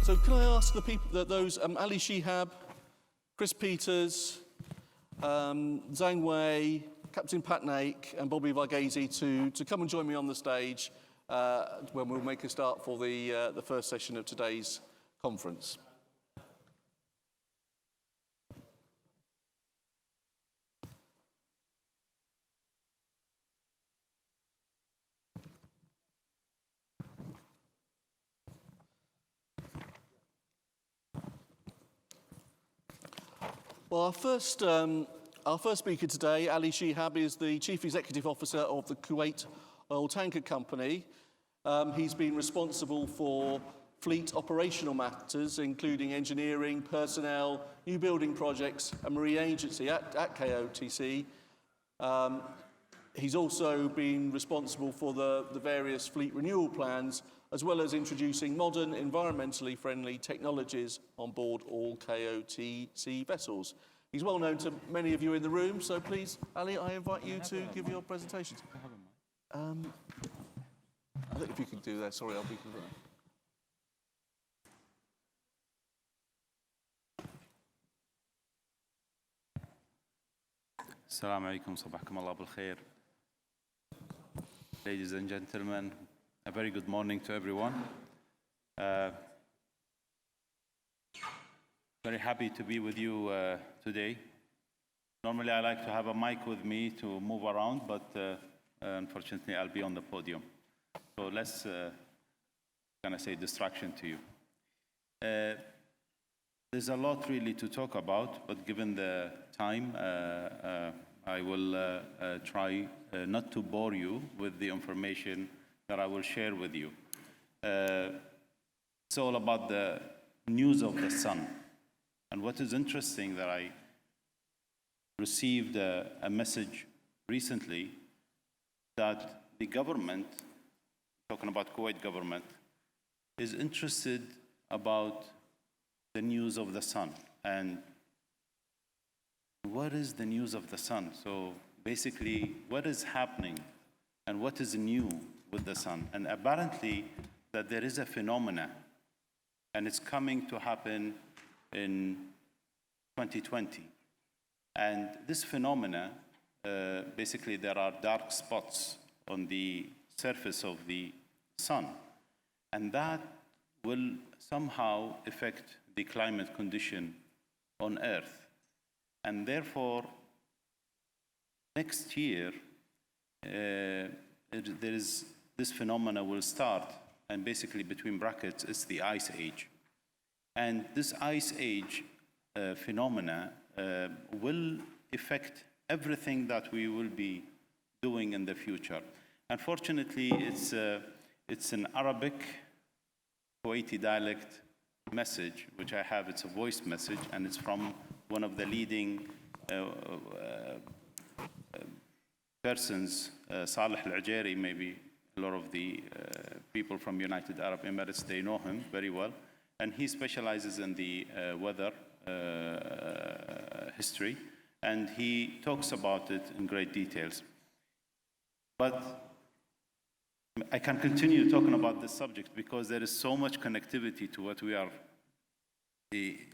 So can I ask the people, those Ali Shehab, Chris Peters, Zhang Wei, Captain Pat Naik and Bobby Varghese to come and join me on the stage when we'll make a start for the first session of today's conference. Well, our first speaker today, Ali Shehab, is the Chief Executive Officer of the Kuwait Oil Tanker Company. He's been responsible for fleet operational matters, including engineering, personnel, new building projects, and marine agency at KOTC. He's also been responsible for the various fleet renewal plans, as well as introducing modern, environmentally friendly technologies on board all KOTC vessels. He's well known to many of you in the room, so please, Ali, I invite you to give your presentations. I think if you can do that, sorry, I'll be concerned. Assalamu alaikum, صباحكم الله بالخير. Ladies and gentlemen, a very good morning to everyone. Very happy to be with you today. Normally I like to have a mic with me to move around, but unfortunately I'll be on the podium. So less, distraction to you. There's a lot really to talk about, but given the time, I will try not to bore you with the information that I will share with you. It's all about the news of the sun. And what is interesting that I received a message recently that the government, talking about Kuwait government, is interested about the news of the sun. And what is the news of the sun? So basically, what is happening and what is new with the sun? And apparently that there is a phenomena, and it's coming to happen in 2020. And this phenomena, basically there are dark spots on the surface of the sun, and that will somehow affect the climate condition on Earth. And therefore, next year, this phenomena will start, and basically between brackets, it's the Ice Age. And this Ice Age phenomena will affect everything that we will be doing in the future. Unfortunately, it's an Arabic Kuwaiti dialect message, which I have. It's a voice message, and it's from one of the leading persons, Saleh Al-Ajeri. Maybe a lot of the people from United Arab Emirates, they know him very well. And he specializes in the weather history, and he talks about it in great details. But I can continue talking about this subject because there is so much connectivity to what we are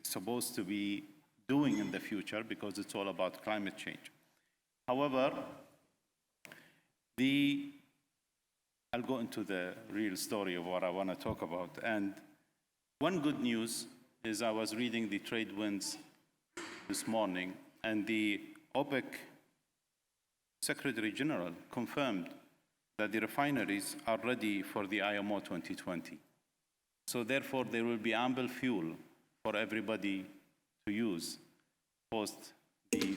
supposed to be doing in the future, because it's all about climate change. However, I'll go into the real story of what I want to talk about. And one good news is I was reading the trade winds this morning, and the OPEC Secretary General confirmed that the refineries are ready for the IMO 2020. So therefore, there will be ample fuel for everybody to use post the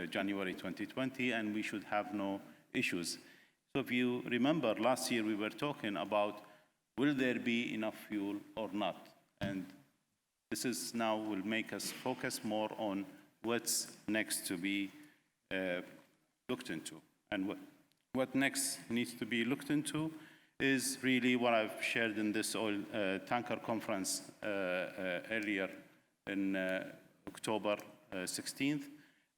January 2020, and we should have no issues. So if you remember, last year we were talking about, will there be enough fuel or not? And this is now will make us focus more on what's next to be looked into. And what next needs to be looked into is really what I've shared in this oil tanker conference earlier in October 16th.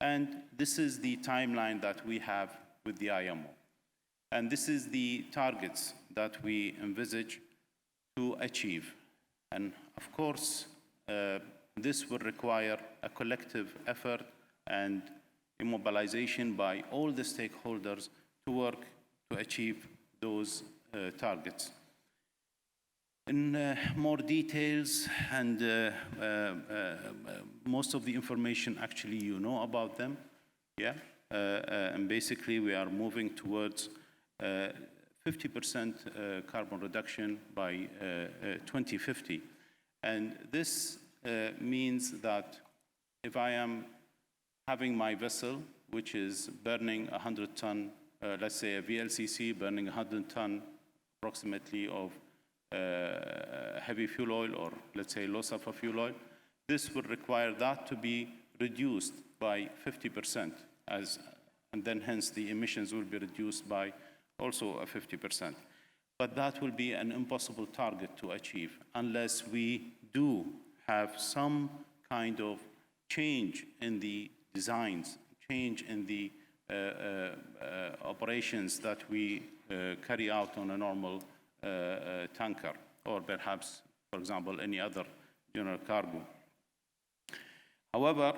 And this is the timeline that we have with the IMO. And this is the targets that we envisage to achieve. And of course, this will require a collective effort and immobilization by all the stakeholders to work to achieve those targets. In more details, and most of the information actually you know about them, yeah? And basically we are moving towards 50% carbon reduction by 2050. And this means that if I am having my vessel, which is burning 100 ton, let's say a VLCC burning 100 ton approximately of heavy fuel oil, or let's say low sulfur fuel oil, this would require that to be reduced by 50%, and then hence the emissions will be reduced by also a 50%. But that will be an impossible target to achieve unless we do have some kind of change in the designs, change in the operations that we carry out on a normal tanker, or perhaps, for example, any other general cargo. However,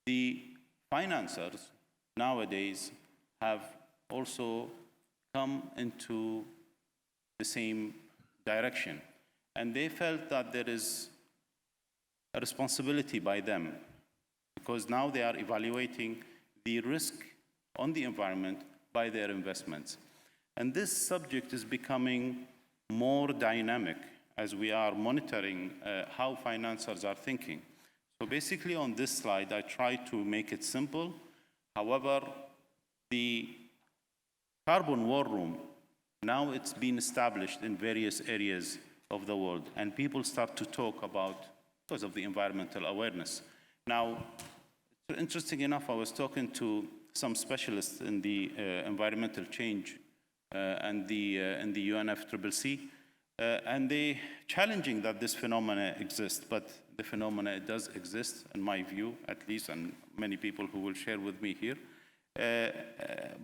the financiers nowadays have also come into the same direction, and they felt that there is a responsibility by them, because now they are evaluating the risk on the environment by their investments. And this subject is becoming more dynamic as we are monitoring how financiers are thinking. So basically on this slide, I try to make it simple. However, the carbon war room, now it's been established in various areas of the world, and people start to talk about, because of the environmental awareness. Now, interesting enough, I was talking to some specialists in the environmental change and in the UNFCCC, and they challenging that this phenomena exists, but the phenomena does exist, in my view, at least, and many people who will share with me here.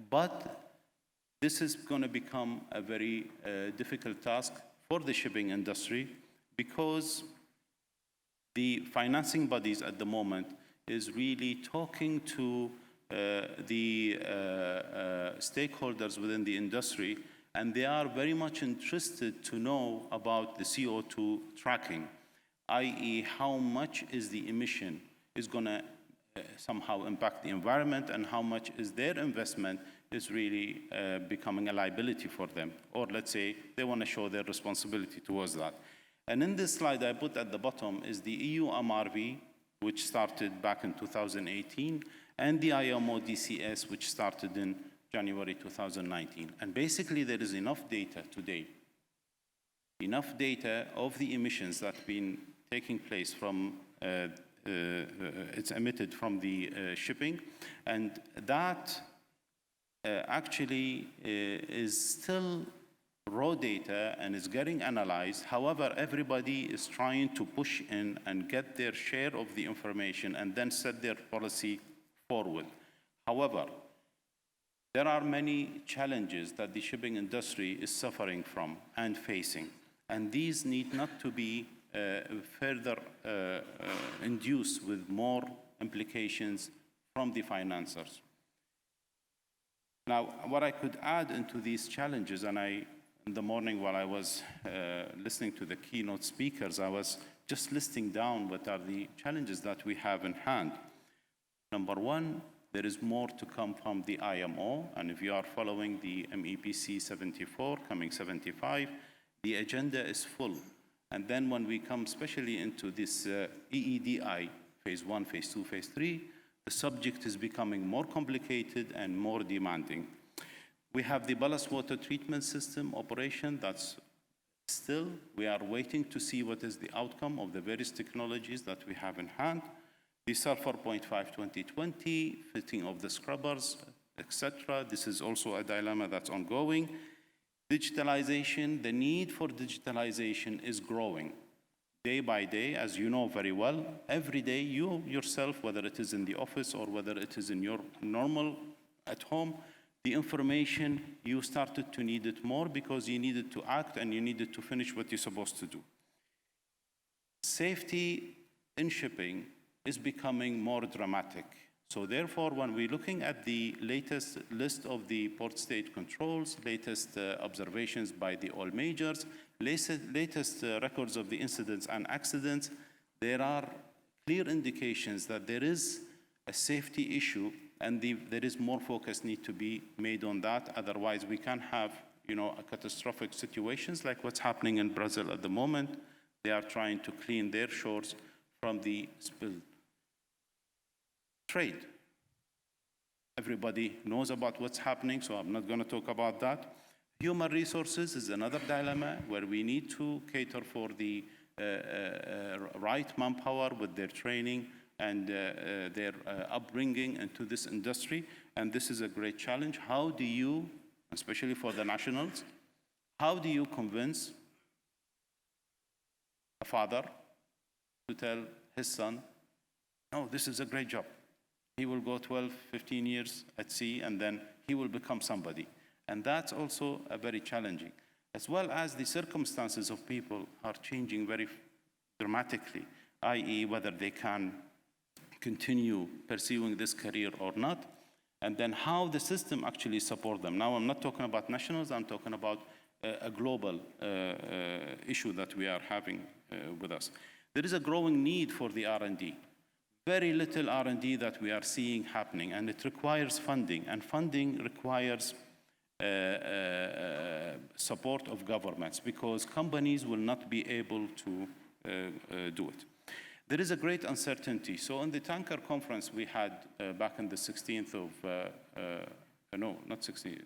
But this is going to become a very difficult task for the shipping industry, because the financing bodies at the moment is really talking to the stakeholders within the industry, and they are very much interested to know about the CO2 tracking, i.e. how much is the emission is going to somehow impact the environment, and how much is their investment is really becoming a liability for them, or let's say they want to show their responsibility towards that. And in this slide I put at the bottom is the EU MRV, which started back in 2018, and the IMO DCS, which started in January 2019. And basically there is enough data today, enough data of the emissions that have been taking place from, it's emitted from the shipping, and that actually is still raw data and is getting analyzed. However, everybody is trying to push in and get their share of the information and then set their policy forward. However, there are many challenges that the shipping industry is suffering from and facing, and these need not to be further induced with more implications from the financiers. Now, what I could add into these challenges, and in the morning while I was listening to the keynote speakers, I was just listing down what are the challenges that we have in hand. Number one, there is more to come from the IMO, and if you are following the MEPC 74, coming 75, the agenda is full. And then when we come especially into this EEDI, phase 1, phase 2, phase 3, the subject is becoming more complicated and more demanding. We have the ballast water treatment system operation. That's still, we are waiting to see what is the outcome of the various technologies that we have in hand. The sulfur 0.5 2020, fitting of the scrubbers, etc. This is also a dilemma that's ongoing. Digitalization, the need for digitalization is growing day by day, as you know very well. Every day, you yourself, whether it is in the office or whether it is in your normal at home, the information, you started to need it more because you needed to act and you needed to finish what you're supposed to do. Safety in shipping is becoming more dramatic. So therefore, when we're looking at the latest list of the port state controls, latest observations by the oil majors, latest records of the incidents and accidents, there are clear indications that there is a safety issue and there is more focus need to be made on that. Otherwise, we can have a catastrophic situations like what's happening in Brazil at the moment. They are trying to clean their shores from the spill. Trade. Everybody knows about what's happening, so I'm not going to talk about that. Human resources is another dilemma where we need to cater for the right manpower with their training and their upbringing into this industry. And this is a great challenge. How do you, especially for the nationals, how do you convince a father to tell his son, no, this is a great job. He will go 12, 15 years at sea, and then he will become somebody. And that's also very challenging, as well as the circumstances of people are changing very dramatically, i.e. whether they can continue pursuing this career or not, and then how the system actually support them. Now, I'm not talking about nationals, I'm talking about a global issue that we are having with us. There is a growing need for the R&D. Very little R&D that we are seeing happening, and it requires funding, and funding requires support of governments because companies will not be able to do it. There is a great uncertainty. So in the tanker conference we had back on the 16th of, no, not 16th,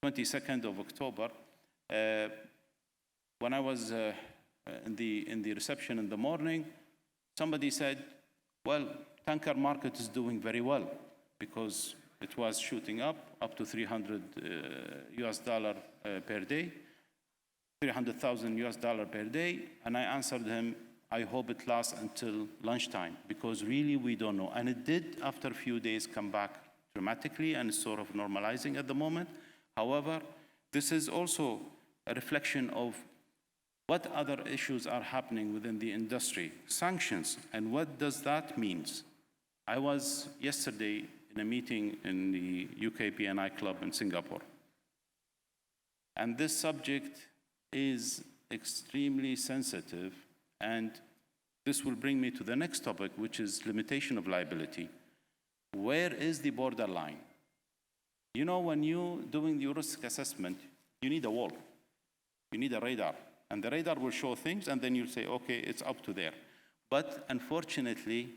22nd of October, when I was in the reception in the morning, somebody said, well, tanker market is doing very well because it was shooting up to 300 US dollar per day, 300,000 US dollar per day. And I answered him, I hope it lasts until lunchtime because really we don't know. And it did, after a few days, come back dramatically and is sort of normalizing at the moment. However, this is also a reflection of what other issues are happening within the industry. Sanctions, and what does that mean? I was yesterday in a meeting in the UK P&I Club in Singapore. And this subject is extremely sensitive, and this will bring me to the next topic, which is limitation of liability. Where is the borderline? You know, when you're doing the risk assessment, you need a wall, you need a radar. And the radar will show things, and then you'll say, okay, it's up to there. But unfortunately,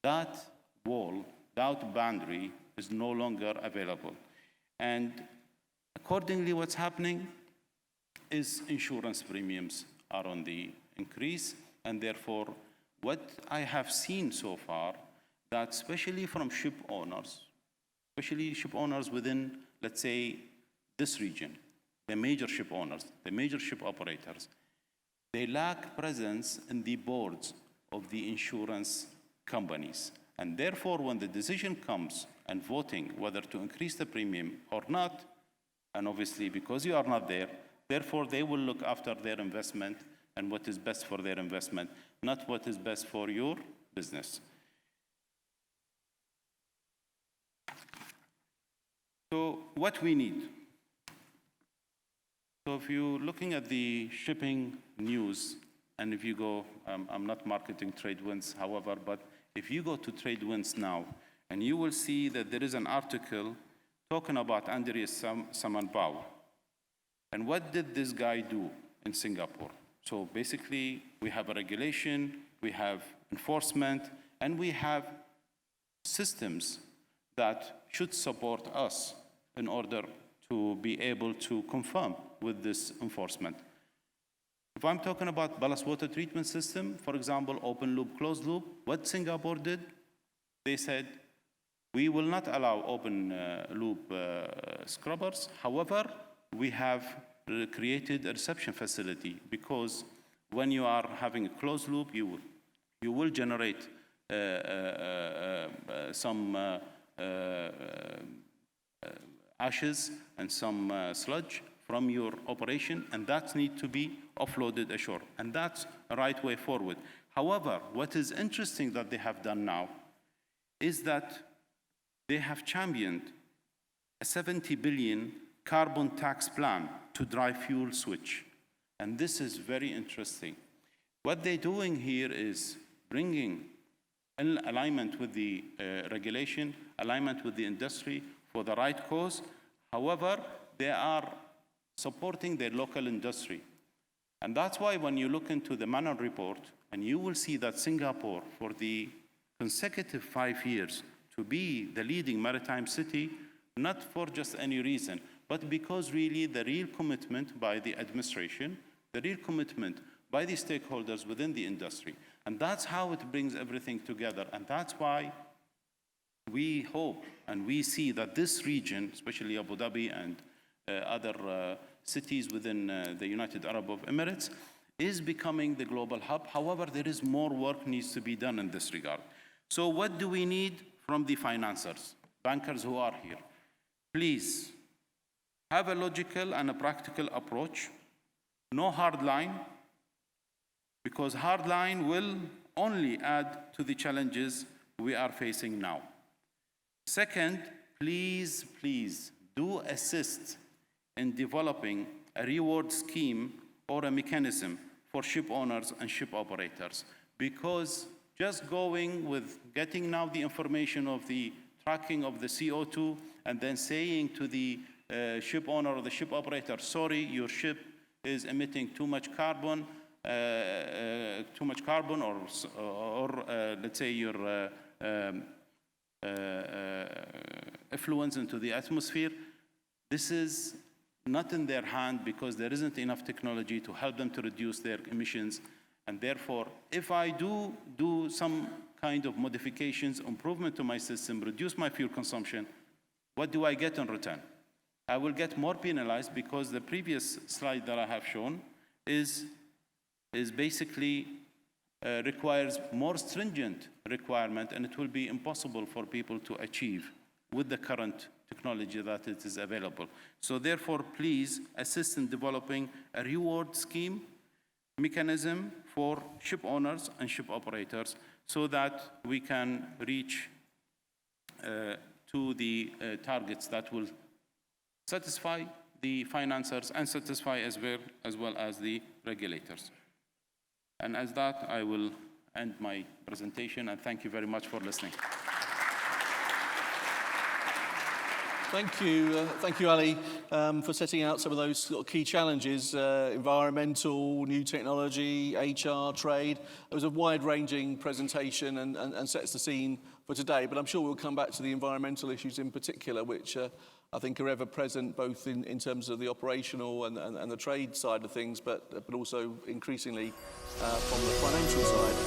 that wall, that boundary, is no longer available. And accordingly, what's happening is insurance premiums are on the increase, and therefore, what I have seen so far, that especially from ship owners, especially ship owners within, let's say, this region, the major ship owners, the major ship operators, they lack presence in the boards of the insurance companies. And therefore, when the decision comes and voting whether to increase the premium or not, and obviously because you are not there, therefore they will look after their investment and what is best for their investment, not what is best for your business. So what we need. So if you're looking at the shipping news, and if you go, I'm not marketing TradeWinds, however, but if you go to TradeWinds now, and you will see that there is an article talking about Andreas Samanbau. And what did this guy do in Singapore? So basically, we have a regulation, we have enforcement, and we have systems that should support us in order to be able to confirm with this enforcement. If I'm talking about ballast water treatment system, for example, open loop, closed loop, what Singapore did, they said, we will not allow open loop scrubbers. However, we have created a reception facility because when you are having a closed loop, you will generate some ashes and some sludge from your operation, and that needs to be offloaded ashore. And that's the right way forward. However, what is interesting that they have done now is that they have championed a 70 billion carbon tax plan to drive fuel switch. And this is very interesting. What they're doing here is bringing in alignment with the regulation, alignment with the industry for the right cause. However, they are supporting their local industry. And that's why when you look into the Manon report, and you will see that Singapore, for the consecutive 5 years, to be the leading maritime city, not for just any reason, but because really the real commitment by the administration, the real commitment by the stakeholders within the industry. And that's how it brings everything together. And that's why we hope and we see that this region, especially Abu Dhabi and other cities within the United Arab Emirates, is becoming the global hub. However, there is more work needs to be done in this regard. So what do we need from the financiers, bankers who are here? Please have a logical and a practical approach. No hard line, because hard line will only add to the challenges we are facing now. Second, please, please do assist in developing a reward scheme or a mechanism for ship owners and ship operators, because just going with getting now the information of the tracking of the CO2 and then saying to the ship owner or the ship operator, sorry, your ship is emitting too much carbon, or let's say your effluents into the atmosphere. This is not in their hand, because there isn't enough technology to help them to reduce their emissions. And therefore, if I do some kind of modifications, improvement to my system, reduce my fuel consumption, what do I get in return? I will get more penalized, because the previous slide that I have shown is basically requires more stringent requirement, and it will be impossible for people to achieve with the current technology that it is available. So therefore, please assist in developing a reward scheme mechanism for ship owners and ship operators, so that we can reach to the targets that will satisfy the financiers and satisfy as well as the regulators. And as that, I will end my presentation, and thank you very much for listening. Thank you, Ali, for setting out some of those sort of key challenges, environmental, new technology, HR, trade. It was a wide-ranging presentation and sets the scene for today, but I'm sure we'll come back to the environmental issues in particular, which I think are ever present, both in terms of the operational and the trade side of things, but also increasingly from the financial side.